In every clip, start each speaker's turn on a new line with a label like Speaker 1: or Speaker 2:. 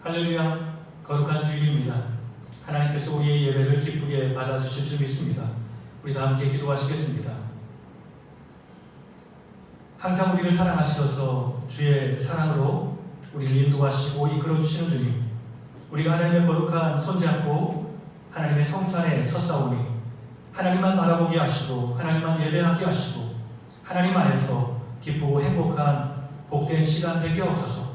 Speaker 1: 할렐루야, 거룩한 주일입니다. 하나님께서 우리의 예배를 기쁘게 받아주실 줄 믿습니다. 우리 다 함께 기도하시겠습니다. 항상 우리를 사랑하시어서 주의 사랑으로 우리를 인도하시고 이끌어주시는 주님, 우리가 하나님의 거룩한 손잡고 하나님의 성산에 서싸우니 하나님만 바라보게 하시고 하나님만 예배하게 하시고 하나님 안에서 기쁘고 행복한 복된 시간 되게 하옵소서.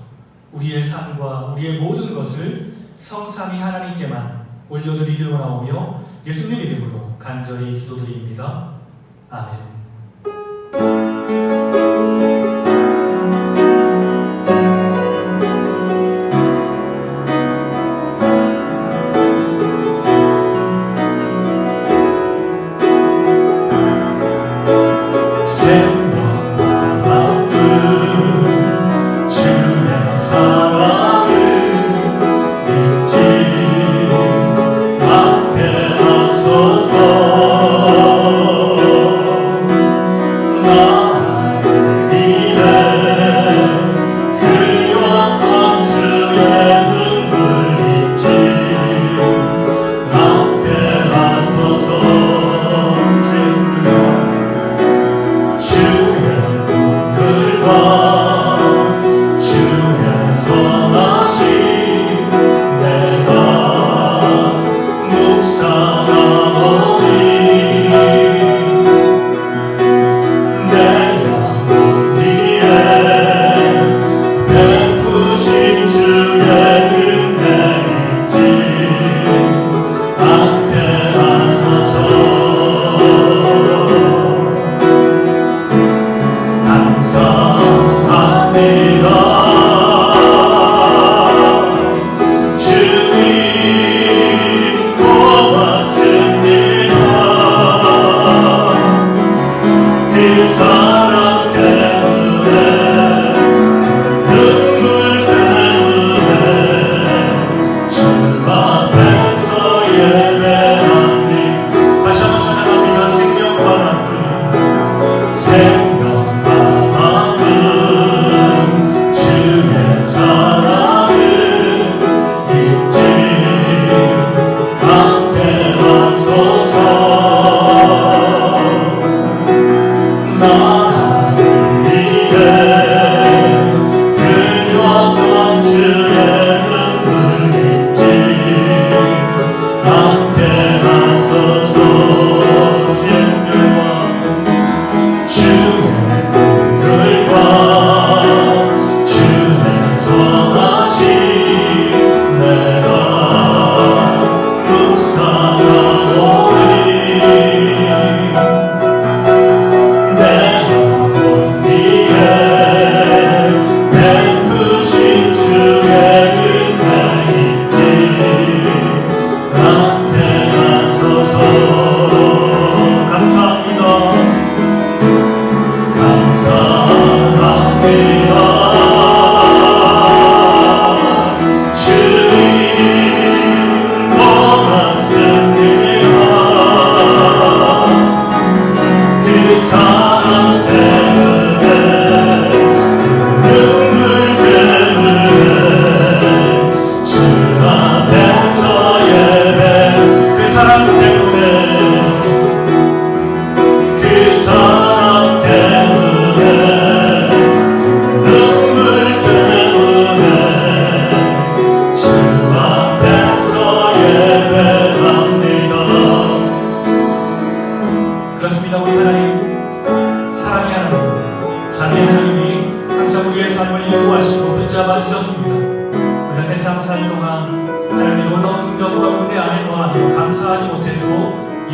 Speaker 1: 우리의 삶과 우리의 모든 것을 성삼위 하나님께만 올려드리기로 나오며 예수님 이름으로 간절히 기도드립니다. 아멘.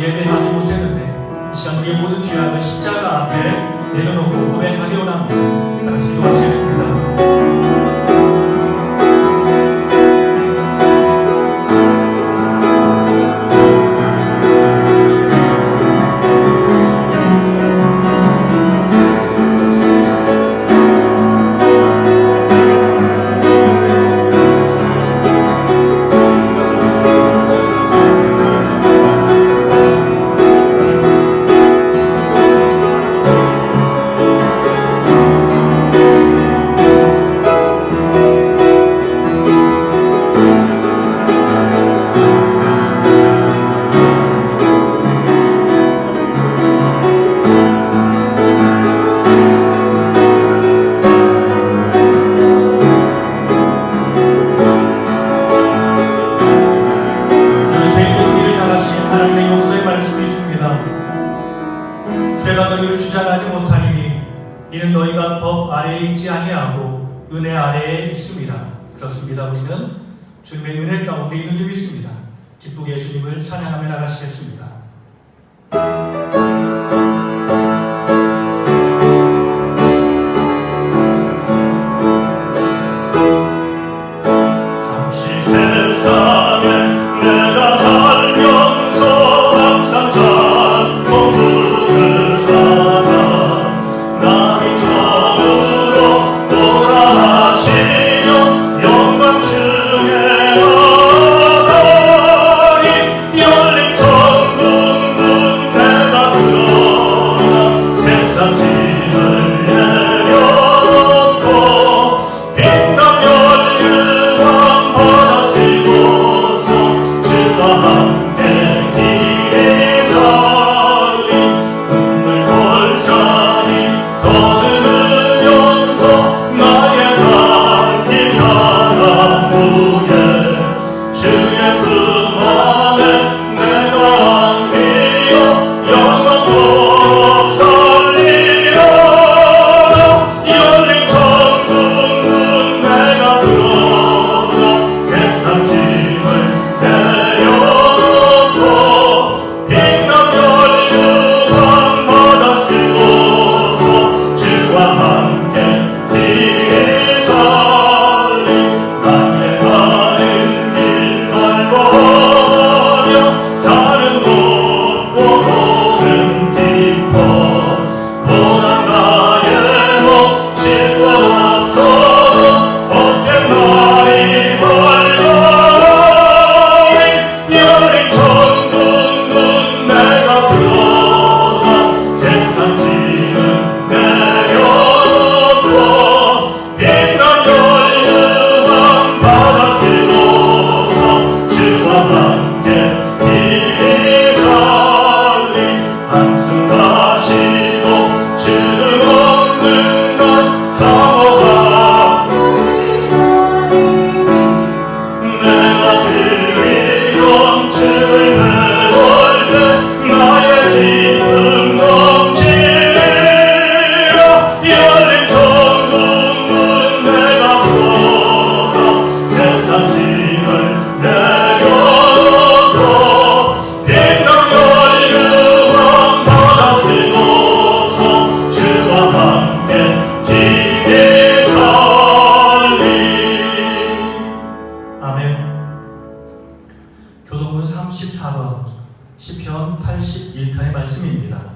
Speaker 2: 예배하지 못했는데 이 시간 우리의 모든 죄악을 십자가 앞에 내려놓고 고백하기 원합니다. 다 같이 기도하시겠습니다.
Speaker 1: 그렇습니다. 우리는 주님의 은혜 가운데 있는 줄 믿습니다. 기쁘게 주님을 찬양하며 나가시겠습니다. 교동문 34번 시편 81편의 말씀입니다.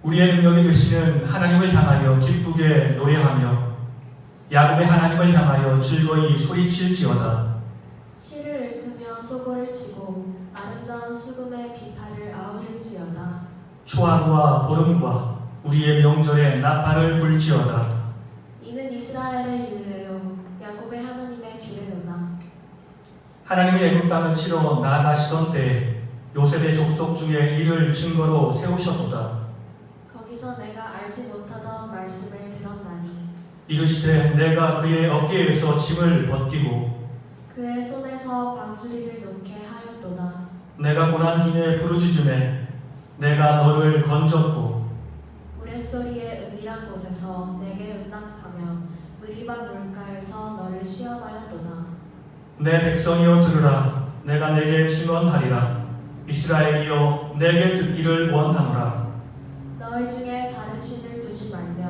Speaker 1: 우리의 능력이 되시는 하나님을 향하여 기쁘게 노래하며 야곱의 하나님을 향하여 즐거이 소리칠지어다.
Speaker 3: 시를 읊으며 소고를 치고 아름다운 수금의 비파를 아우를지어다.
Speaker 1: 초하루와 보름과 우리의 명절에 나팔을 불지어다.
Speaker 3: 이는 이스라엘의 율례요 야곱의 하나님의 규례로다.
Speaker 1: 하나님이 애굽 땅을 치러 나아가시던 때에 요셉의 족속 중에 이를 증거로 세우셨도다.
Speaker 3: 거기서 내가 알지 못하던 말씀을 들었나니
Speaker 1: 이르시되 내가 그의 어깨에서 짐을 벗기고
Speaker 3: 그의 손에서 광주리를 놓게 하였도다.
Speaker 1: 내가 고난 중에 부르짖음에 내가 너를 건졌고
Speaker 3: 우레소리의 은밀한 곳에서 내게 응답하며 무리바 물가에서 너를 시험하였도다.
Speaker 1: 내 백성이여 들으라. 내가 내게 증언하리라. 이스라엘이여 내게 듣기를 원하노라.
Speaker 3: 너희 중에 다른 신을 두지 말며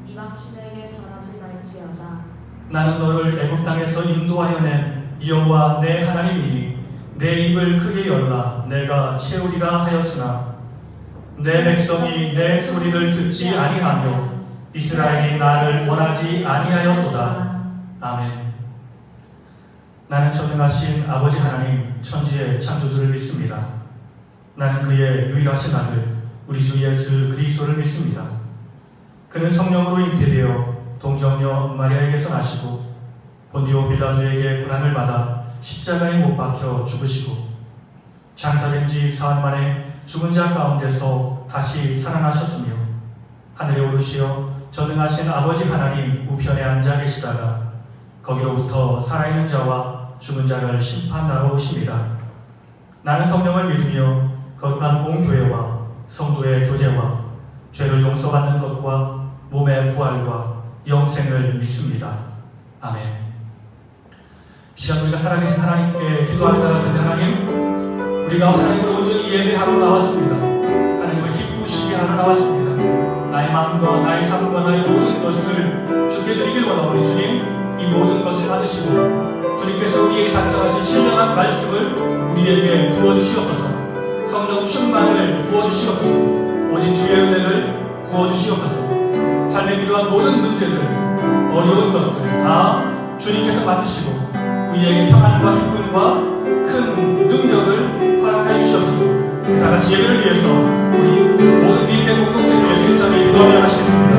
Speaker 3: 이방 신에게 절하지 말지어다.
Speaker 1: 나는 너를 애굽 땅에서 인도하여 낸 여호와 내 하나님이니 내 입을 크게 열라 내가 채우리라 하였으나 내 백성이 내 소리를 듣지 아니하며 이스라엘이 나를 원하지 아니하였도다. 아멘. 나는 전능하신 아버지 하나님 천지의 창조주를 믿습니다. 나는 그의 유일하신 아들 우리 주 예수 그리스도를 믿습니다. 그는 성령으로 잉태되어 동정녀 마리아에게서 나시고 본디오 빌라도에게 고난을 받아 십자가에 못 박혀 죽으시고 장사된 지 사흘 만에 죽은 자 가운데서 다시 살아나셨으며 하늘에 오르시어 전능하신 아버지 하나님 우편에 앉아 계시다가 거기로부터 살아있는 자와 죽은 자를 심판하러 오십니다. 나는 성령을 믿으며 거룩한 공교회와 성도의 교제와 죄를 용서받는 것과 몸의 부활과 영생을 믿습니다. 아멘. 시간 우리가 살아계신 하나님께 기도합니다. 근데 하나님, 우리가 하나님을 온전히 예배하러 나왔습니다. 하나님을 기쁘시게 하러 나왔습니다. 나의 마음과 나의 삶과 나의 모든 것을 주께 드리길 원하오니 주님, 이 모든 것을 받으시고 주님께서 우리에게 작정하신 신령한 말씀을 우리에게 부어주시옵소서. 성령 충만을 부어주시옵소서. 오직 주의 은혜를 부어주시옵소서. 삶에 필요한 모든 문제들, 어려운 것들 다 주님께서 맡으시고 우리에게 평안과 기쁨과 큰 능력을 허락하여 주시옵소서. 다 같이 예배를 위해서 우리 모든 민의 공동체를 위해서 일전에 기도하며 하시겠습니다.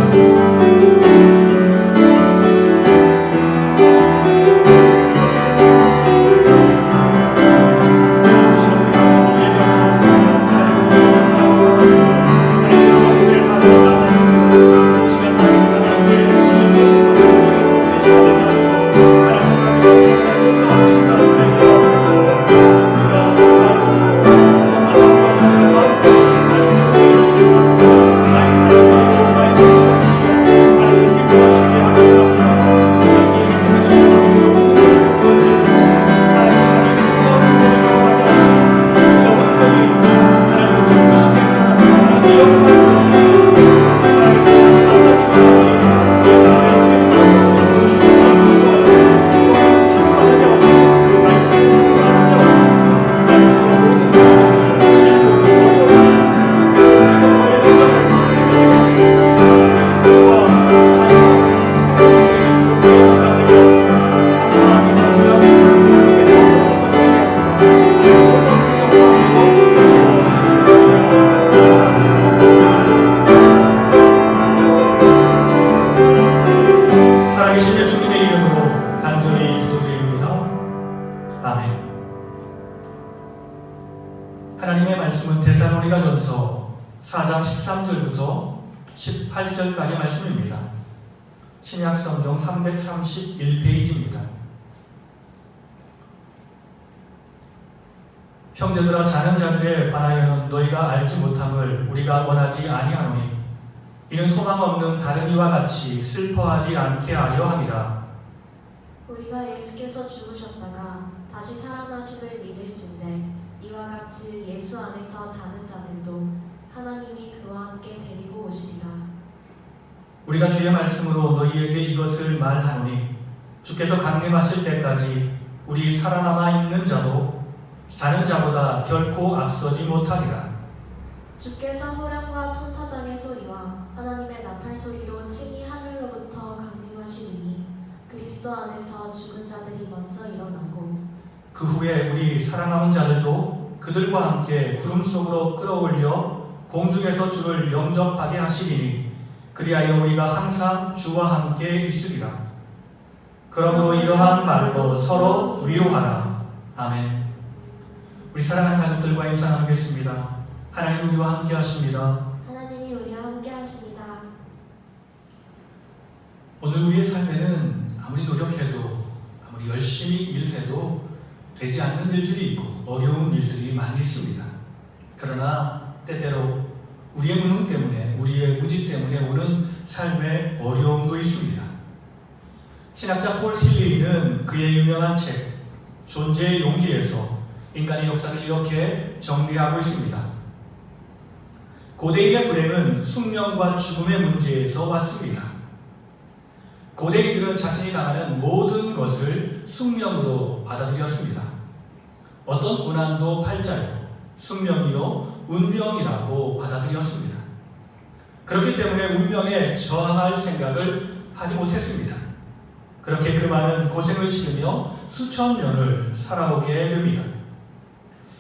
Speaker 1: 하나님의 말씀은 데살로니가전서 4장 13절부터 18절까지 말씀입니다. 신약성경 331페이지입니다. 형제들아, 자는 자들에 관하여는 너희가 알지 못함을 우리가 원하지 아니하노니 이는 소망 없는 다른 이와 같이 슬퍼하지 않게 하려 함이라.
Speaker 3: 우리가 예수께서 죽으셨다가 다시 살아나심을 믿을진대 이와 같이 예수 안에서 자는 자들도 하나님이 그와 함께 데리고 오시리라.
Speaker 1: 우리가 주의 말씀으로 너희에게 이것을 말하노니 주께서 강림하실 때까지 우리 살아남아 있는 자도 자는 자보다 결코 앞서지 못하리라.
Speaker 3: 주께서 호령과 천사장의 소리와 하나님의 나팔 소리로 친히 하늘로부터 강림하시리니 그리스도 안에서 죽은 자들이 먼저 일어나고
Speaker 1: 그 후에 우리 살아남은 자들도 그들과 함께 구름 속으로 끌어올려 공중에서 주를 영접하게 하시리니 그리하여 우리가 항상 주와 함께 있으리라. 그러므로 이러한 말로 서로 위로하라. 아멘. 우리 사랑하는 가족들과 인사 나누겠습니다. 하나님 우리와 함께 하십니다.
Speaker 3: 하나님이 우리와 함께 하십니다.
Speaker 1: 오늘 우리의 삶에는 아무리 노력해도 아무리 열심히 일해도 되지 않는 일들이 있고 어려운 일들이 많이 있습니다. 그러나 때때로 우리의 무능 때문에 우리의 무지 때문에 오는 삶의 어려움도 있습니다. 신학자 폴 틸리는 그의 유명한 책 존재의 용기에서 인간의 역사를 이렇게 정리하고 있습니다. 고대인의 불행은 숙명과 죽음의 문제에서 왔습니다. 고대인들은 자신이 당하는 모든 것을 숙명으로 받아들였습니다. 어떤 고난도 팔자요, 숙명이요, 운명이라고 받아들였습니다. 그렇기 때문에 운명에 저항할 생각을 하지 못했습니다. 그렇게 그 많은 고생을 치르며 수천 년을 살아오게 됩니다.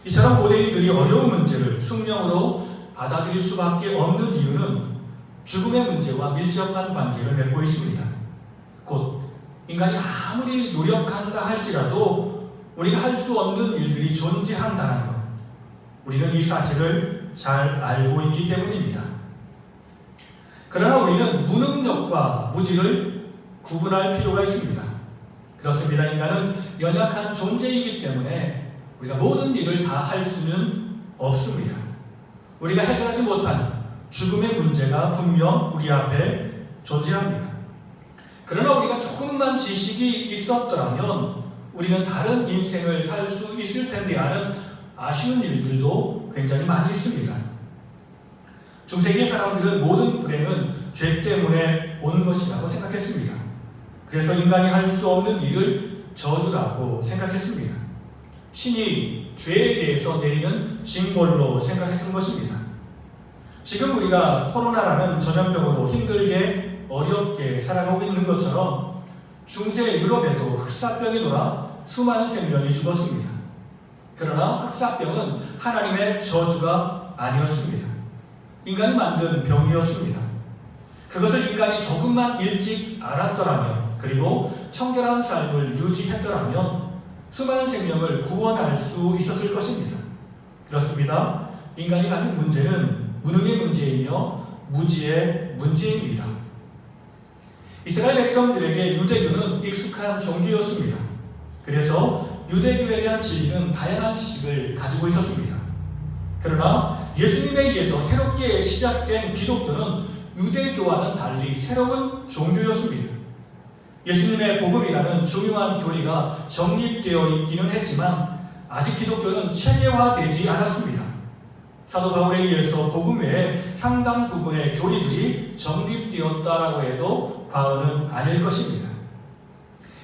Speaker 1: 이처럼 고대인들이 어려운 문제를 숙명으로 받아들일 수밖에 없는 이유는 죽음의 문제와 밀접한 관계를 맺고 있습니다. 곧 인간이 아무리 노력한다 할지라도 우리가 할 수 없는 일들이 존재한다는 것, 우리는 이 사실을 잘 알고 있기 때문입니다. 그러나 우리는 무능력과 무지를 구분할 필요가 있습니다. 그렇습니다. 인간은 연약한 존재이기 때문에 우리가 모든 일을 다 할 수는 없습니다. 우리가 해결하지 못한 죽음의 문제가 분명 우리 앞에 존재합니다. 그러나 우리가 조금만 지식이 있었더라면 우리는 다른 인생을 살 수 있을 텐데 하는 아쉬운 일들도 굉장히 많이 있습니다. 중세기 사람들은 모든 불행은 죄 때문에 온 것이라고 생각했습니다. 그래서 인간이 할 수 없는 일을 저주라고 생각했습니다. 신이 죄에 대해서 내리는 징벌로 생각했던 것입니다. 지금 우리가 코로나라는 전염병으로 힘들게 어렵게 살아가고 있는 것처럼 중세 유럽에도 흑사병이 돌아 수많은 생명이 죽었습니다. 그러나 흑사병은 하나님의 저주가 아니었습니다. 인간이 만든 병이었습니다. 그것을 인간이 조금만 일찍 알았더라면, 그리고 청결한 삶을 유지했더라면 수많은 생명을 구원할 수 있었을 것입니다. 그렇습니다. 인간이 가진 문제는 무능의 문제이며 무지의 문제입니다. 이스라엘 백성들에게 유대교는 익숙한 종교였습니다. 그래서 유대교에 대한 진리는 다양한 지식을 가지고 있었습니다. 그러나 예수님에 의해서 새롭게 시작된 기독교는 유대교와는 달리 새로운 종교였습니다. 예수님의 복음이라는 중요한 교리가 정립되어 있기는 했지만 아직 기독교는 체계화되지 않았습니다. 사도 바울에 의해서 복음 외에 상당 부분의 교리들이 정립되었다라고 해도 과언은 아닐 것입니다.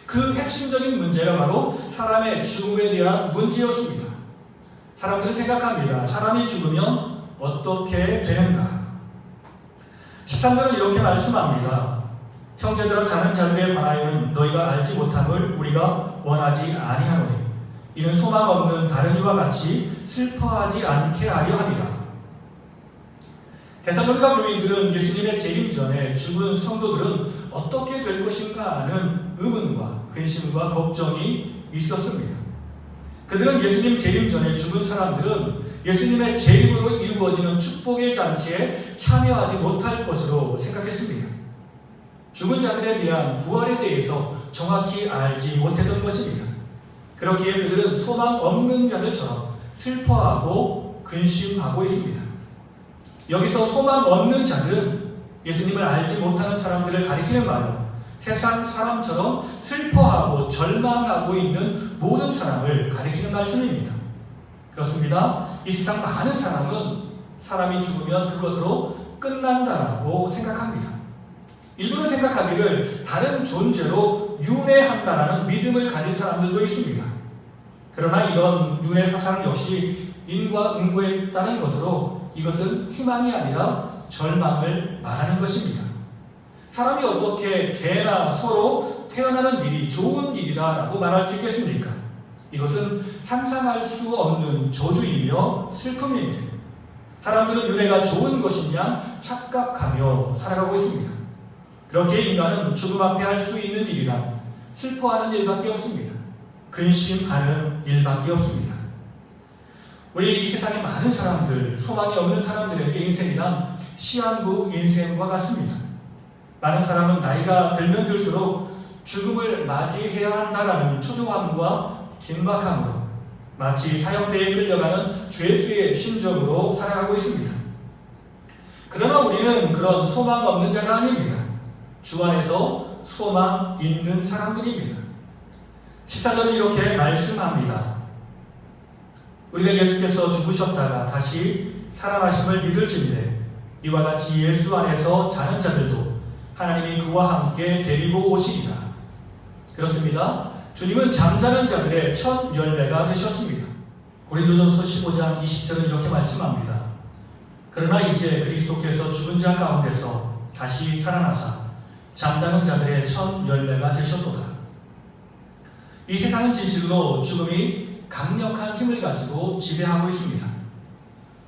Speaker 1: 그 핵심적인 문제가 바로 사람의 죽음에 대한 문제였습니다. 사람들은 생각합니다. 사람이 죽으면 어떻게 되는가? 13절은 이렇게 말씀합니다. 형제들아, 자는 자들에 관하여는 너희가 알지 못함을 우리가 원하지 아니하노니 이는 소망 없는 다른 이와 같이 슬퍼하지 않게 하려 함이라. 데살로니가 교인들은 예수님의 재림 전에 죽은 성도들은 어떻게 될 것인가 하는 의문과 근심과 걱정이 있었습니다. 그들은 예수님 재림 전에 죽은 사람들은 예수님의 재림으로 이루어지는 축복의 잔치에 참여하지 못할 것으로 생각했습니다. 죽은 자들에 대한 부활에 대해서 정확히 알지 못했던 것입니다. 그렇기에 그들은 소망 없는 자들처럼 슬퍼하고 근심하고 있습니다. 여기서 소망 없는 자들은 예수님을 알지 못하는 사람들을 가리키는 말로 세상 사람처럼 슬퍼하고 절망하고 있는 모든 사람을 가리키는 말씀입니다. 그렇습니다. 이 세상 많은 사람은 사람이 죽으면 그것으로 끝난다라고 생각합니다. 일부는 생각하기를 다른 존재로 윤회한다라는 믿음을 가진 사람들도 있습니다. 그러나 이런 윤회 사상 역시 인과응보에 따른 것으로 이것은 희망이 아니라 절망을 말하는 것입니다. 사람이 어떻게 개나 소로 태어나는 일이 좋은 일이라고 말할 수 있겠습니까? 이것은 상상할 수 없는 저주이며 슬픔입니다. 사람들은 윤회가 좋은 것이냐 착각하며 살아가고 있습니다. 그렇게 인간은 죽음 앞에 할 수 있는 일이란 슬퍼하는 일밖에 없습니다. 근심하는 일밖에 없습니다. 우리 이 세상의 많은 사람들, 소망이 없는 사람들에게 인생이란 시한부 인생과 같습니다. 많은 사람은 나이가 들면 들수록 죽음을 맞이해야 한다라는 초조함과 긴박함으로 마치 사형대에 끌려가는 죄수의 심정으로 살아가고 있습니다. 그러나 우리는 그런 소망 없는 자가 아닙니다. 주 안에서 소망 있는 사람들입니다. 14절은 이렇게 말씀합니다. 우리가 예수께서 죽으셨다가 다시 살아나심을 믿을진대 이와 같이 예수 안에서 자는 자들도 하나님이 그와 함께 데리고 오시리라. 그렇습니다. 주님은 잠자는 자들의 첫 열매가 되셨습니다. 고린도전서 15장 20절은 이렇게 말씀합니다. 그러나 이제 그리스도께서 죽은 자 가운데서 다시 살아나사 잠자는 자들의 첫 열매가 되셨도다. 이 세상은 진실로 죽음이 강력한 힘을 가지고 지배하고 있습니다.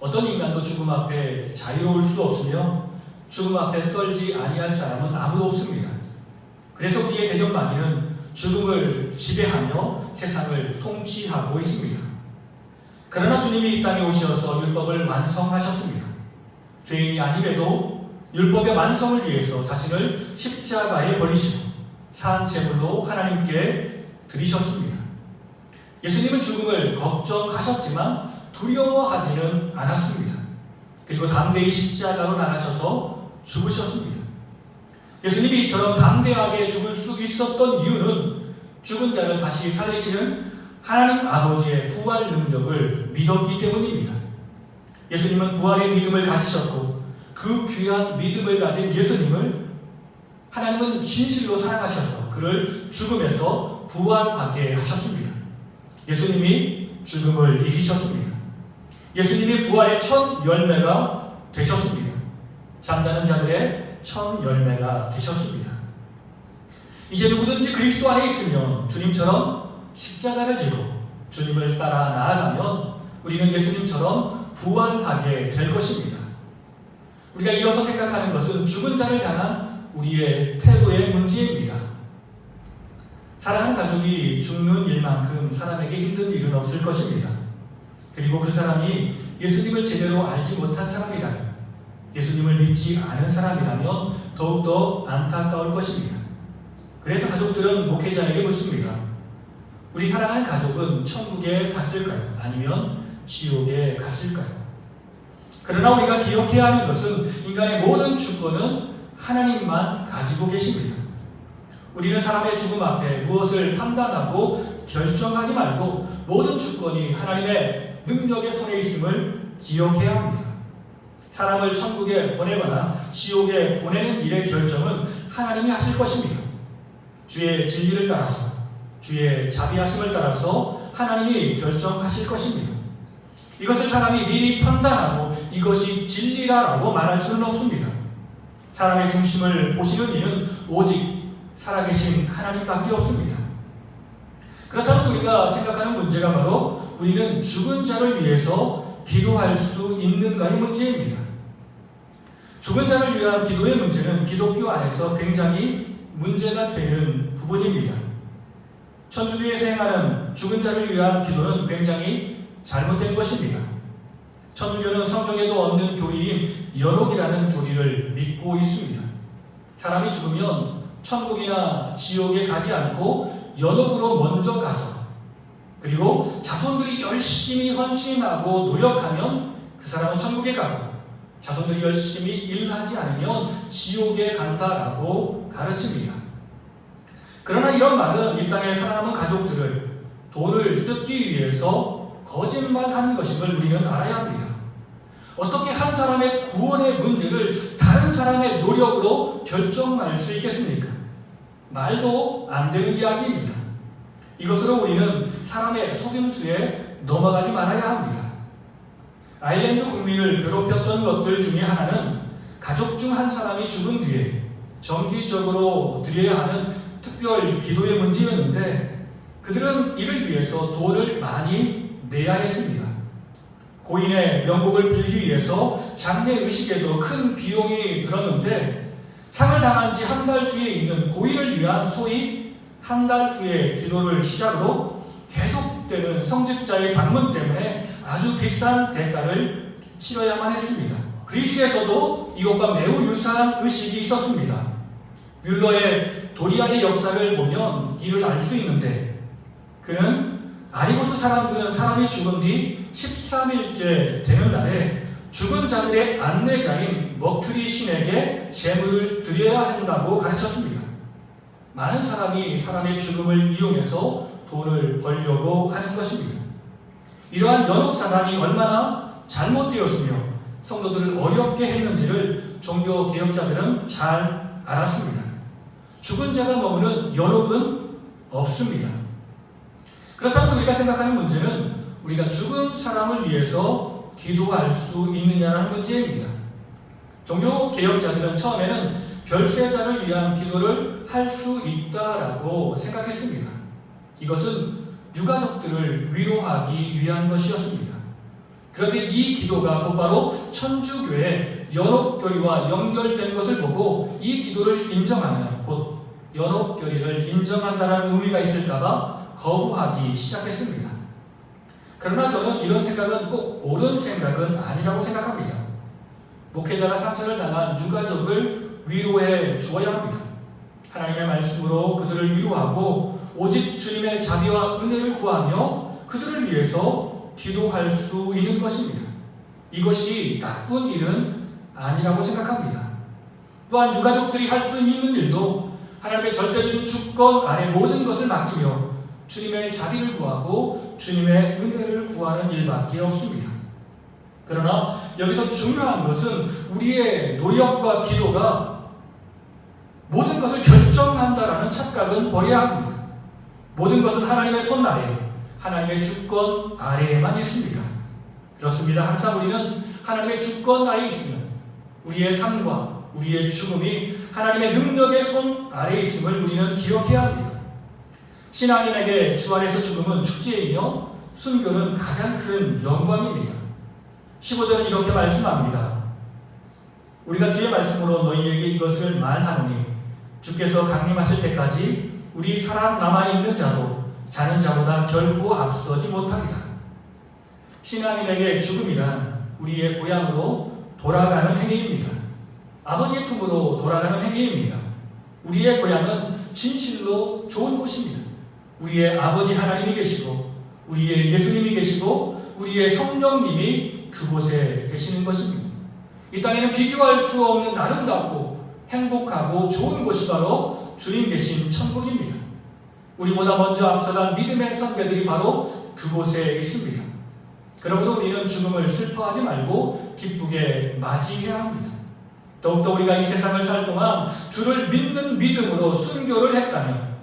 Speaker 1: 어떤 인간도 죽음 앞에 자유로울 수 없으며 죽음 앞에 떨지 아니할 사람은 아무도 없습니다. 그래서 우리의 대적마귀는 죽음을 지배하며 세상을 통치하고 있습니다. 그러나 주님이 이 땅에 오셔서 율법을 완성하셨습니다. 죄인이 아님에도 율법의 완성을 위해서 자신을 십자가에 버리시고 산 제물로 하나님께 드리셨습니다. 예수님은 죽음을 걱정하셨지만 두려워하지는 않았습니다. 그리고 담대히 십자가로 나가셔서 죽으셨습니다. 예수님이 이처럼 담대하게 죽을 수 있었던 이유는 죽은 자를 다시 살리시는 하나님 아버지의 부활 능력을 믿었기 때문입니다. 예수님은 부활의 믿음을 가지셨고 그 귀한 믿음을 가진 예수님을 하나님은 진실로 사랑하셔서 그를 죽음에서 부활하게 하셨습니다. 예수님이 죽음을 이기셨습니다. 예수님이 부활의 첫 열매가 되셨습니다. 잠자는 자들의 첫 열매가 되셨습니다. 이제 누구든지 그리스도 안에 있으면 주님처럼 십자가를 지고 주님을 따라 나아가면 우리는 예수님처럼 부활하게 될 것입니다. 우리가 이어서 생각하는 것은 죽은 자를 향한 우리의 태도의 문제입니다. 사랑하는 가족이 죽는 일만큼 사람에게 힘든 일은 없을 것입니다. 그리고 그 사람이 예수님을 제대로 알지 못한 사람이라면, 예수님을 믿지 않은 사람이라면 더욱더 안타까울 것입니다. 그래서 가족들은 목회자에게 묻습니다. 우리 사랑하는 가족은 천국에 갔을까요? 아니면 지옥에 갔을까요? 그러나 우리가 기억해야 하는 것은 인간의 모든 주권은 하나님만 가지고 계십니다. 우리는 사람의 죽음 앞에 무엇을 판단하고 결정하지 말고 모든 주권이 하나님의 능력의 손에 있음을 기억해야 합니다. 사람을 천국에 보내거나 지옥에 보내는 일의 결정은 하나님이 하실 것입니다. 주의 진리를 따라서, 주의 자비하심을 따라서 하나님이 결정하실 것입니다. 이것을 사람이 미리 판단하고 이것이 진리라고 말할 수는 없습니다. 사람의 중심을 보시는 이는 오직 살아계신 하나님밖에 없습니다. 그렇다면 우리가 생각하는 문제가 바로 우리는 죽은 자를 위해서 기도할 수 있는가의 문제입니다. 죽은 자를 위한 기도의 문제는 기독교 안에서 굉장히 문제가 되는 부분입니다. 천주교에서 행하는 죽은 자를 위한 기도는 굉장히 잘못된 것입니다. 천주교는 성경에도 없는 교리인 연옥이라는 교리를 믿고 있습니다. 사람이 죽으면 천국이나 지옥에 가지 않고 연옥으로 먼저 가서 그리고 자손들이 열심히 헌신하고 노력하면 그 사람은 천국에 가고 자손들이 열심히 일하지 않으면 지옥에 간다라고 가르칩니다. 그러나 이런 말은 이 땅에 살아남은 가족들을 돈을 뜯기 위해서 거짓말하는 것임을 우리는 알아야 합니다. 어떻게 한 사람의 구원의 문제를 다른 사람의 노력으로 결정할 수 있겠습니까? 말도 안 되는 이야기입니다. 이것으로 우리는 사람의 속임수에 넘어가지 말아야 합니다. 아일랜드 국민을 괴롭혔던 것들 중에 하나는 가족 중 한 사람이 죽은 뒤에 정기적으로 드려야 하는 특별 기도의 문제였는데 그들은 이를 위해서 돈을 많이 내야 했습니다. 고인의 명복을 빌기 위해서 장례 의식에도 큰 비용이 들었는데 상을 당한 지 한 달 뒤에 있는 고인을 위한 소위 한 달 후에 기도를 시작으로 계속되는 성직자의 방문 때문에 아주 비싼 대가를 치러야만 했습니다. 그리스에서도 이것과 매우 유사한 의식이 있었습니다. 뮬러의 도리안의 역사를 보면 이를 알 수 있는데 그는 아리고스 사람들은 사람이 죽은 뒤 13일째 되는 날에 죽은 자들의 안내자인 머큐리 신에게 제물을 드려야 한다고 가르쳤습니다. 많은 사람이 사람의 죽음을 이용해서 돈을 벌려고 하는 것입니다. 이러한 연옥사상이 얼마나 잘못되었으며 성도들을 어렵게 했는지를 종교개혁자들은 잘 알았습니다. 죽은 자가 머무는 연옥은 없습니다. 그렇다면 우리가 생각하는 문제는 우리가 죽은 사람을 위해서 기도할 수 있느냐는 문제입니다. 종교개혁자들은 처음에는 별세자를 위한 기도를 할 수 있다라고 생각했습니다. 이것은 유가족들을 위로하기 위한 것이었습니다. 그런데 이 기도가 곧바로 천주교의 연옥교리와 연결된 것을 보고 이 기도를 인정하면 곧 연옥교리를 인정한다는 의미가 있을까봐 거부하기 시작했습니다. 그러나 저는 이런 생각은 꼭 옳은 생각은 아니라고 생각합니다. 목회자가 상처를 당한 유가족을 위로해 주어야 합니다. 하나님의 말씀으로 그들을 위로하고 오직 주님의 자비와 은혜를 구하며 그들을 위해서 기도할 수 있는 것입니다. 이것이 나쁜 일은 아니라고 생각합니다.
Speaker 2: 또한 유가족들이 할 수 있는 일도 하나님의 절대적인 주권 아래 모든 것을 맡기며 주님의 자비를 구하고 주님의 은혜를 구하는 일밖에 없습니다. 그러나 여기서 중요한 것은 우리의 노력과 기도가 모든 것을 결정한다라는 착각은 버려야 합니다. 모든 것은 하나님의 손 아래, 하나님의 주권 아래에만 있습니다. 그렇습니다. 항상 우리는 하나님의 주권 아래에 있으면 우리의 삶과 우리의 죽음이 하나님의 능력의 손 아래에 있음을 우리는 기억해야 합니다. 신앙인에게 주 안에서 죽음은 축제이며 순교는 가장 큰 영광입니다. 15절은 이렇게 말씀합니다. 우리가 주의 말씀으로 너희에게 이것을 말하노니 주께서 강림하실 때까지 우리 살아남아있는 자도 자는 자보다 결코 앞서지 못합니다. 신앙인에게 죽음이란 우리의 고향으로 돌아가는 행위입니다. 아버지의 품으로 돌아가는 행위입니다. 우리의 고향은 진실로 좋은 곳입니다. 우리의 아버지 하나님이 계시고 우리의 예수님이 계시고 우리의 성령님이 그곳에 계시는 것입니다. 이 땅에는 비교할 수 없는 아름답고 행복하고 좋은 곳이 바로 주님 계신 천국입니다. 우리보다 먼저 앞서간 믿음의 선배들이 바로 그곳에 있습니다. 그러므로 우리는 죽음을 슬퍼하지 말고 기쁘게 맞이해야 합니다. 더욱더 우리가 이 세상을 살 동안 주를 믿는 믿음으로 순교를 했다면,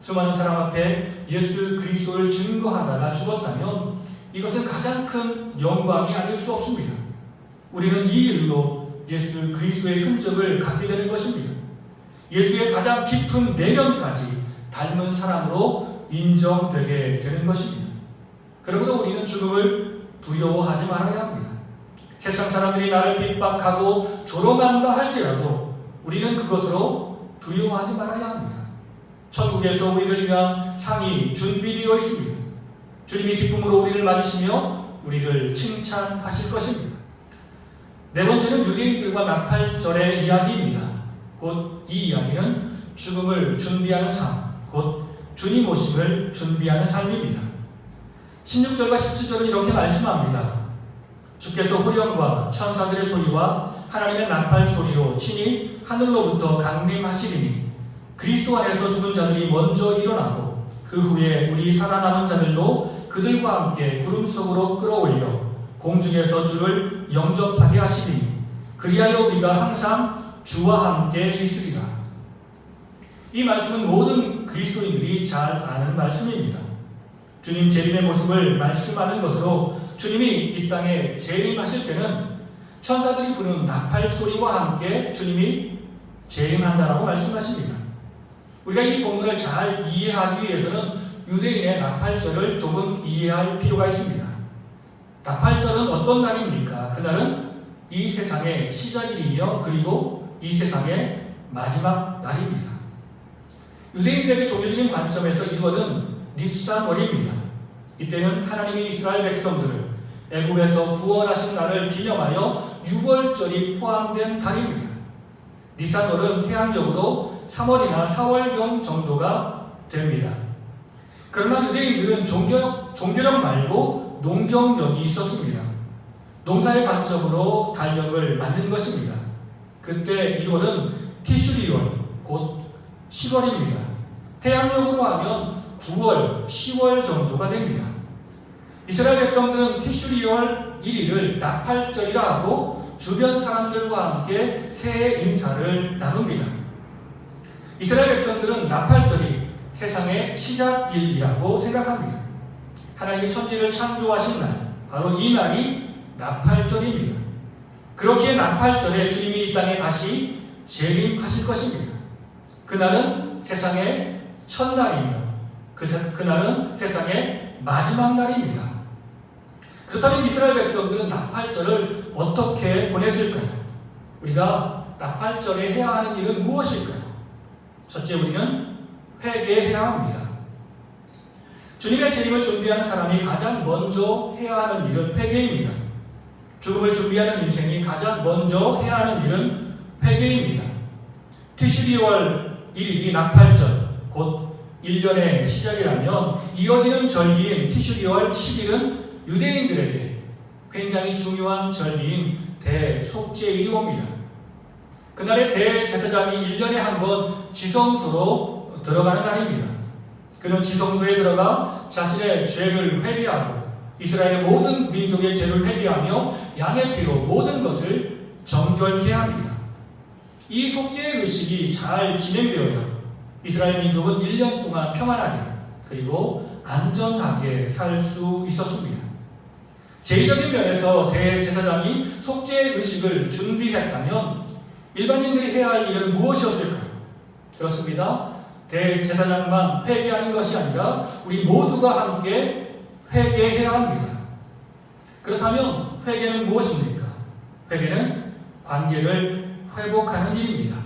Speaker 2: 수많은 사람 앞에 예수 그리스도를 증거하다가 죽었다면 이것은 가장 큰 영광이 아닐 수 없습니다. 우리는 이 일로 예수 그리스도의 흔적을 갖게 되는 것입니다. 예수의 가장 깊은 내면까지 닮은 사람으로 인정되게 되는 것입니다. 그러므로 우리는 죽음을 두려워하지 말아야 합니다. 세상 사람들이 나를 핍박하고 조롱한다 할지라도 우리는 그것으로 두려워하지 말아야 합니다. 천국에서 우리를 위한 상이 준비되어 있습니다. 주님이 기쁨으로 우리를 맞으시며 우리를 칭찬하실 것입니다. 네 번째는 유대인들과 나팔절의 이야기입니다. 곧 이 이야기는 죽음을 준비하는 삶, 곧 주님 오심을 준비하는 삶입니다. 16절과 17절은 이렇게 말씀합니다. 주께서 호령과 천사들의 소리와 하나님의 나팔 소리로 친히 하늘로부터 강림하시리니 그리스도 안에서 죽은 자들이 먼저 일어나고 그 후에 우리 살아남은 자들도 그들과 함께 구름 속으로 끌어올려 공중에서 주를 영접하게 하시리니 그리하여 우리가 항상 주와 함께 있으리라. 이 말씀은 모든 그리스도인들이 잘 아는 말씀입니다. 주님 재림의 모습을 말씀하는 것으로 주님이 이 땅에 재림하실 때는 천사들이 부는 나팔 소리와 함께 주님이 재림한다라고 말씀하십니다. 우리가 이 본문을 잘 이해하기 위해서는 유대인의 나팔절을 조금 이해할 필요가 있습니다. 나팔절은 어떤 날입니까? 그날은 이 세상의 시작일이며 그리고 이 세상의 마지막 날입니다. 유대인들에게 종교적인 관점에서 이것은 니산월입니다. 이때는 하나님이 이스라엘 백성들을 애굽에서 구원하신 날을 기념하여 유월절이 포함된 달입니다. 니산월은 태양력으로 3월이나 4월경 정도가 됩니다. 그러나 유대인들은 종교력 말고 농경력이 있었습니다. 농사의 관점으로 달력을 만든 것입니다. 그때 1월은 티슈리월, 곧 10월입니다. 태양력으로 하면 9월, 10월 정도가 됩니다. 이스라엘 백성들은 티슈리월 1일을 나팔절이라 하고 주변 사람들과 함께 새해 인사를 나눕니다. 이스라엘 백성들은 나팔절이 세상의 시작일이라고 생각합니다. 하나님이 천지를 창조하신 날, 바로 이 날이 나팔절입니다. 그렇기에 나팔절에 주님이 이 땅에 다시 재림하실 것입니다. 그날은 세상의 첫날이며 그날은 세상의 마지막 날입니다. 그렇다면 이스라엘 백성들은 나팔절을 어떻게 보냈을까요? 우리가 나팔절에 해야 하는 일은 무엇일까요? 첫째, 우리는 회개해야 합니다. 주님의 재림을 준비하는 사람이 가장 먼저 해야 하는 일은 회개입니다. 죽음을 준비하는 인생이 가장 먼저 해야 하는 일은 회개입니다. 티슈리월 1일이 나팔절, 곧 1년의 시작이라면 이어지는 절기인 티슈리월 10일은 유대인들에게 굉장히 중요한 절기인 대속죄일이 옵니다. 그날에 대제사장이 1년에 한 번 지성소로 들어가는 날입니다. 그는 지성소에 들어가 자신의 죄를 회개하고 이스라엘의 모든 민족의 죄를 회개하며 양의 피로 모든 것을 정결케 합니다. 이 속죄의 의식이 잘 진행되어야 이스라엘 민족은 1년 동안 평안하게 그리고 안전하게 살 수 있었습니다. 제의적인 면에서 대제사장이 속죄의 의식을 준비했다면 일반인들이 해야 할 일은 무엇이었을까요? 그렇습니다. 대제사장만 회개하는 것이 아니라 우리 모두가 함께 회개해야 합니다. 그렇다면 회개는 무엇입니까? 회개는 관계를 회복하는 일입니다.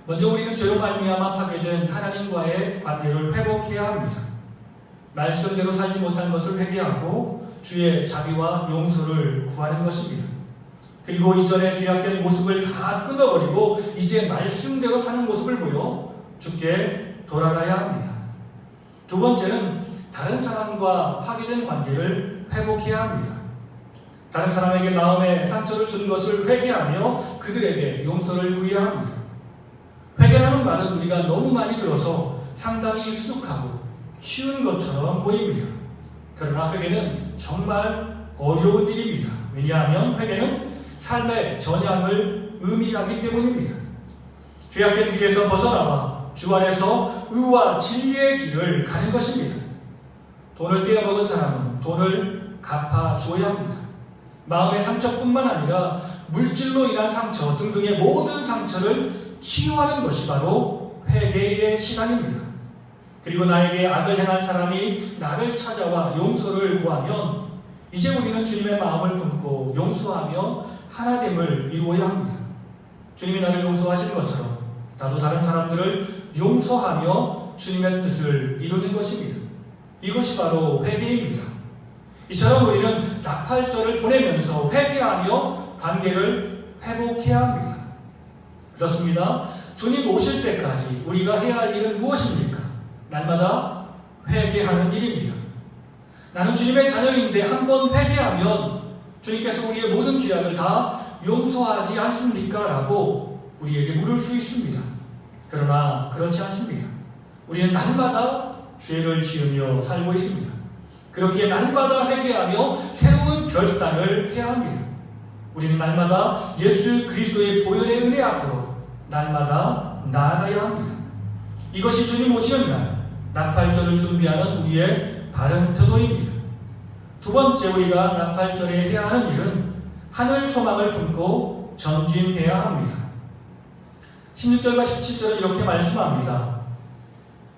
Speaker 2: 먼저 우리는 죄로 말미암아 파괴된 하나님과의 관계를 회복해야 합니다. 말씀대로 살지 못한 것을 회개하고 주의 자비와 용서를 구하는 것입니다. 그리고 이전에 죄악된 모습을 다 끊어버리고 이제 말씀대로 사는 모습을 보여 주께 돌아가야 합니다. 두 번째는 다른 사람과 파괴된 관계를 회복해야 합니다. 다른 사람에게 마음에 상처를 준 것을 회개하며 그들에게 용서를 구해야 합니다. 회개라는 말은 우리가 너무 많이 들어서 상당히 익숙하고 쉬운 것처럼 보입니다. 그러나 회개는 정말 어려운 일입니다. 왜냐하면 회개는 삶의 전향을 의미하기 때문입니다. 죄악된 길에서 벗어나와 주 안에서 의와 진리의 길을 가는 것입니다. 돈을 떼어먹은 사람은 돈을 갚아주어야 합니다. 마음의 상처뿐만 아니라 물질로 인한 상처 등등의 모든 상처를 치유하는 것이 바로 회개의 시간입니다. 그리고 나에게 악을 행한 사람이 나를 찾아와 용서를 구하면 이제 우리는 주님의 마음을 품고 용서하며 하나됨을 이루어야 합니다. 주님이 나를 용서하시는 것처럼 나도 다른 사람들을 용서하며 주님의 뜻을 이루는 것입니다. 이것이 바로 회개입니다. 이처럼 우리는 나팔절을 보내면서 회개하며 관계를 회복해야 합니다. 그렇습니다. 주님 오실 때까지 우리가 해야 할 일은 무엇입니까? 날마다 회개하는 일입니다. 나는 주님의 자녀인데 한 번 회개하면 주님께서 우리의 모든 죄악을 다 용서하지 않습니까? 라고 우리에게 물을 수 있습니다. 그러나 그렇지 않습니다. 우리는 날마다 죄를 지으며 살고 있습니다. 그렇기에 날마다 회개하며 새로운 결단을 해야 합니다. 우리는 날마다 예수 그리스도의 보혈의 은혜 앞으로 날마다 나아가야 합니다. 이것이 주님 오시는 날 나팔절을 준비하는 우리의 바른 태도입니다. 두 번째 우리가 나팔절에 해야 하는 일은 하늘 소망을 품고 전진해야 합니다. 16절과 17절은 이렇게 말씀합니다.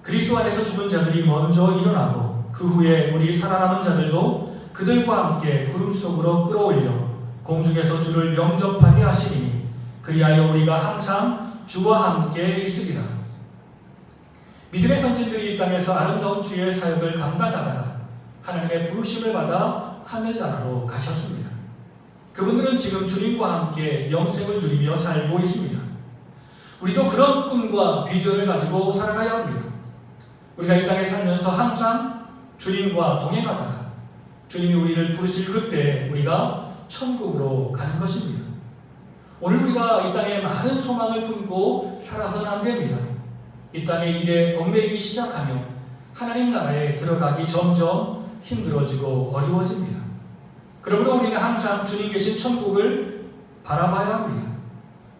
Speaker 2: 그리스도 안에서 죽은 자들이 먼저 일어나고 그 후에 우리 살아남은 자들도 그들과 함께 구름 속으로 끌어올려 공중에서 주를 영접하게 하시리니 그리하여 우리가 항상 주와 함께 있으리라. 믿음의 선진들이 이 땅에서 아름다운 주의 사역을 감당하다가 하나님의 부르심을 받아 하늘나라로 가셨습니다. 그분들은 지금 주님과 함께 영생을 누리며 살고 있습니다. 우리도 그런 꿈과 비전을 가지고 살아가야 합니다. 우리가 이 땅에 살면서 항상 주님과 동행하다가 주님이 우리를 부르실 그때 우리가 천국으로 가는 것입니다. 오늘 우리가 이 땅에 많은 소망을 품고 살아서는 안 됩니다. 이 땅의 일에 얽매이기 시작하며 하나님 나라에 들어가기 점점 힘들어지고 어려워집니다. 그러므로 우리는 항상 주님 계신 천국을 바라봐야 합니다.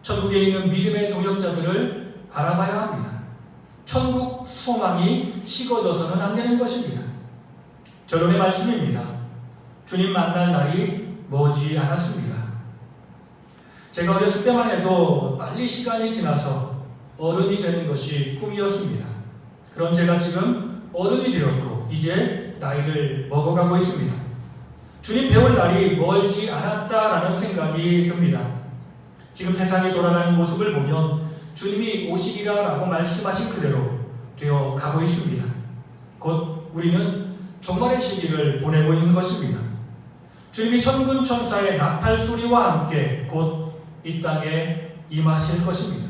Speaker 2: 천국에 있는 믿음의 동역자들을 바라봐야 합니다. 천국 소망이 식어져서는 안 되는 것입니다. 결론의 말씀입니다. 주님 만날 날이 머지 않았습니다. 제가 어렸을 때만 해도 빨리 시간이 지나서 어른이 되는 것이 꿈이었습니다. 그런 제가 지금 어른이 되었고 이제 나이를 먹어가고 있습니다. 주님 배울 날이 멀지 않았다라는 생각이 듭니다. 지금 세상이 돌아가는 모습을 보면 주님이 오시리라라고 말씀하신 그대로 되어 가고 있습니다. 곧 우리는 종말의 시기를 보내고 있는 것입니다. 주님이 천군 천사의 나팔 소리와 함께 곧 이 땅에 임하실 것입니다.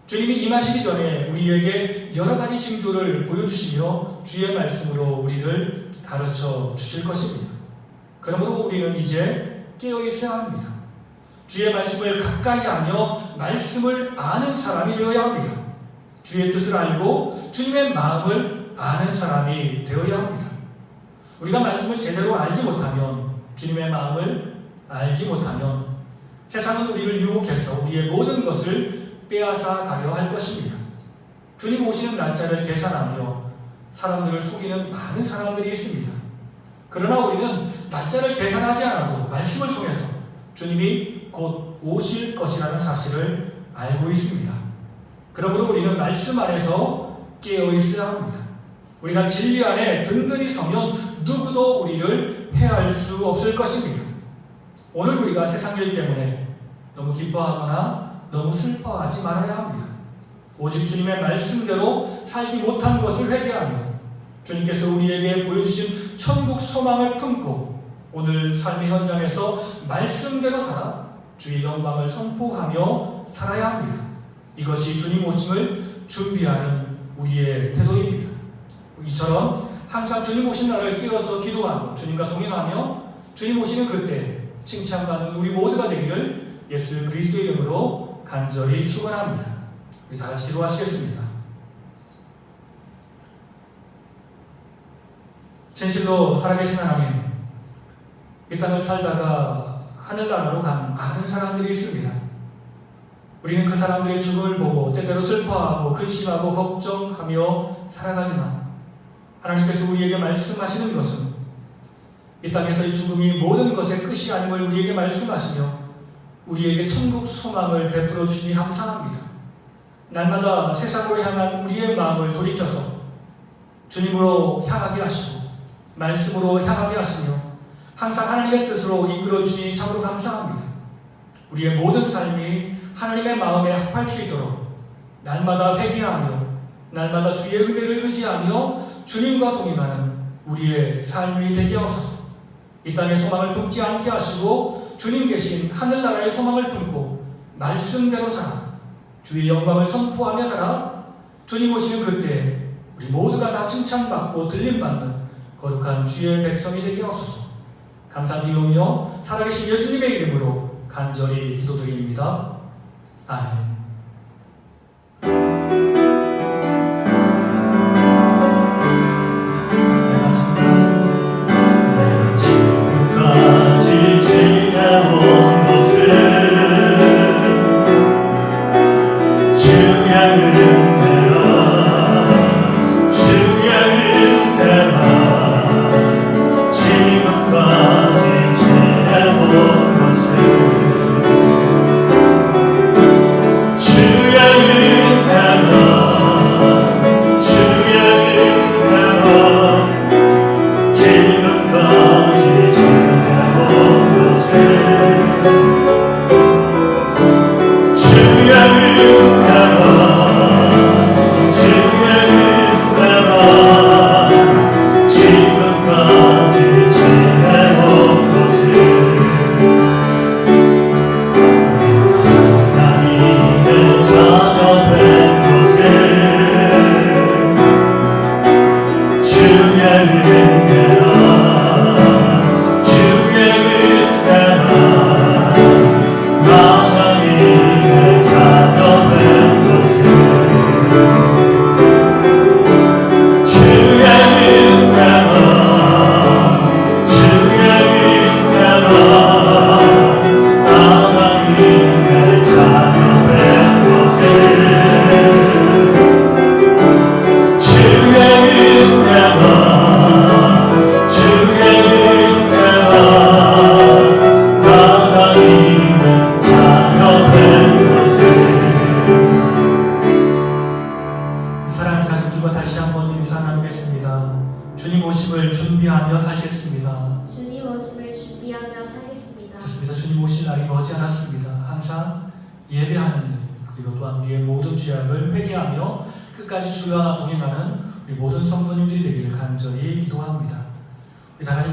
Speaker 2: 주님이 임하시기 전에 우리에게 여러 가지 징조를 보여주시며 주의 말씀으로 우리를 가르쳐 주실 것입니다. 그러므로 우리는 이제 깨어 있어야 합니다. 주의 말씀을 가까이 하며 말씀을 아는 사람이 되어야 합니다. 주의 뜻을 알고 주님의 마음을 아는 사람이 되어야 합니다. 우리가 말씀을 제대로 알지 못하면, 주님의 마음을 알지 못하면 세상은 우리를 유혹해서 우리의 모든 것을 빼앗아 가려 할 것입니다. 주님 오시는 날짜를 계산하며 사람들을 속이는 많은 사람들이 있습니다. 그러나 우리는 날짜를 계산하지 않아도 말씀을 통해서 주님이 곧 오실 것이라는 사실을 알고 있습니다. 그러므로 우리는 말씀 안에서 깨어 있어야 합니다. 우리가 진리 안에 든든히 서면 누구도 우리를 해할 수 없을 것입니다. 오늘 우리가 세상 일 때문에 너무 기뻐하거나 너무 슬퍼하지 말아야 합니다. 오직 주님의 말씀대로 살지 못한 것을 회개하며 주님께서 우리에게 보여주신 천국 소망을 품고 오늘 삶의 현장에서 말씀대로 살아 주의 영광을 선포하며 살아야 합니다. 이것이 주님 오심을 준비하는 우리의 태도입니다. 이처럼 항상 주님 오신 날을 깨어서 기도하고 주님과 동행하며 주님 오시는 그때 칭찬받는 우리 모두가 되기를 예수 그리스도의 이름으로 간절히 축원합니다. 우리 다 같이 기도하시겠습니다. 진실로 살아계신 하나님, 이 땅을 살다가 하늘나라로 간 많은 사람들이 있습니다. 우리는 그 사람들의 죽음을 보고 때때로 슬퍼하고 근심하고 걱정하며 살아가지만 하나님께서 우리에게 말씀하시는 것은 이 땅에서의 죽음이 모든 것의 끝이 아님을 우리에게 말씀하시며 우리에게 천국 소망을 베풀어 주시니 감사합니다. 날마다 세상으로 향한 우리의 마음을 돌이켜서 주님으로 향하게 하시고 말씀으로 향하게 하시며 항상 하나님의 뜻으로 이끌어 주시니 참으로 감사합니다. 우리의 모든 삶이 하나님의 마음에 합할 수 있도록 날마다 회개하며 날마다 주의 은혜를 의지하며 주님과 동행하는 우리의 삶이 되게 하옵소서. 이 땅의 소망을 품지 않게 하시고 주님 계신 하늘나라의 소망을 품고 말씀대로 살아 주의 영광을 선포하며 살아 주님 오시는 그때 우리 모두가 다 칭찬받고 들림받는 거룩한 주의 백성이 되게 하옵소서. 감사드리오며 살아계신 예수님의 이름으로 간절히 기도드립니다. 아멘.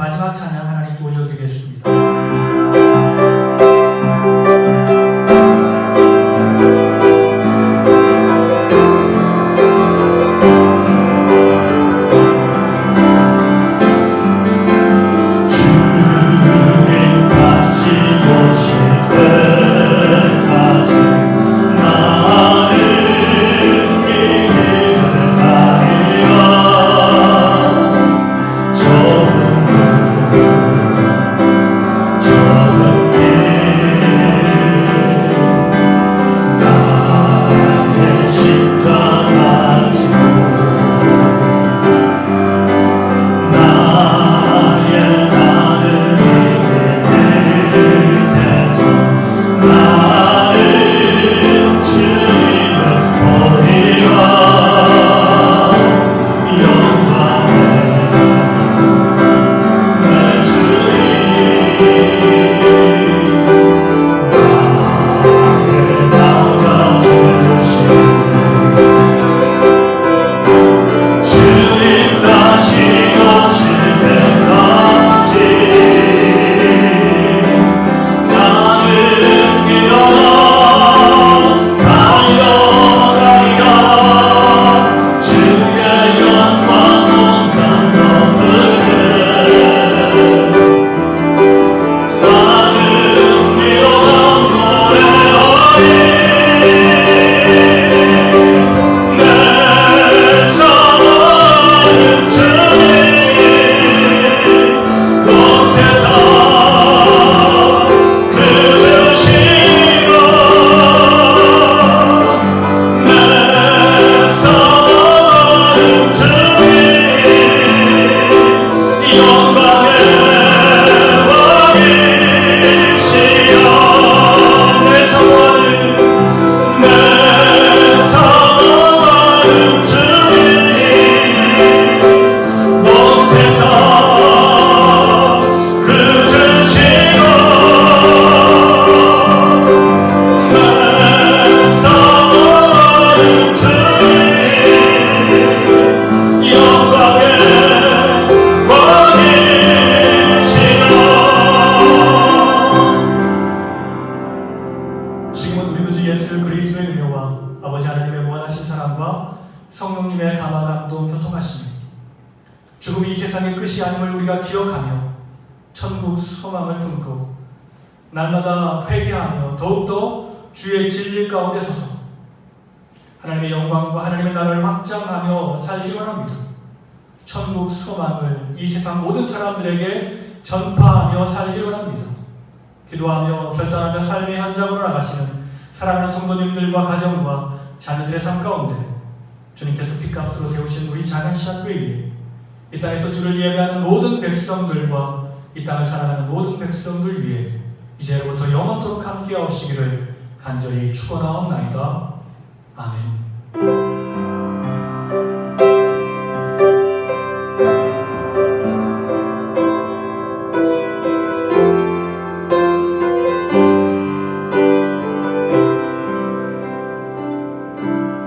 Speaker 2: 마지막 찬양 하나님께 올려드리겠습니다.
Speaker 4: 주님 다시 오실 때
Speaker 1: 죽음이 이 세상의 끝이 아님을 우리가 기억하며 천국 소망을 품고 날마다 회개하며 더욱더 주의 진리 가운데 서서 하나님의 영광과 하나님의 나라를 확장하며 살기 원합니다. 천국 소망을 이 세상 모든 사람들에게 전파하며 살기 원합니다. 기도하며 결단하며 삶의 현장으로 나가시는 사랑하는 성도님들과 가정과 자녀들의 삶 가운데 주님께서 핏값으로 세우신 우리 작은 시학교회에 이 땅에서 주를 예배하는 모든 백성들과 이 땅을 살아가는 모든 백성들 위해 이제로부터 영원토록 함께하시기를 간절히 축원하옵나이다. 아멘.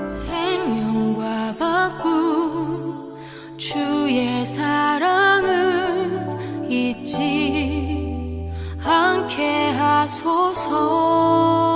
Speaker 4: 생명과 바꾸 주의 사랑을 잊지 않게 하소서.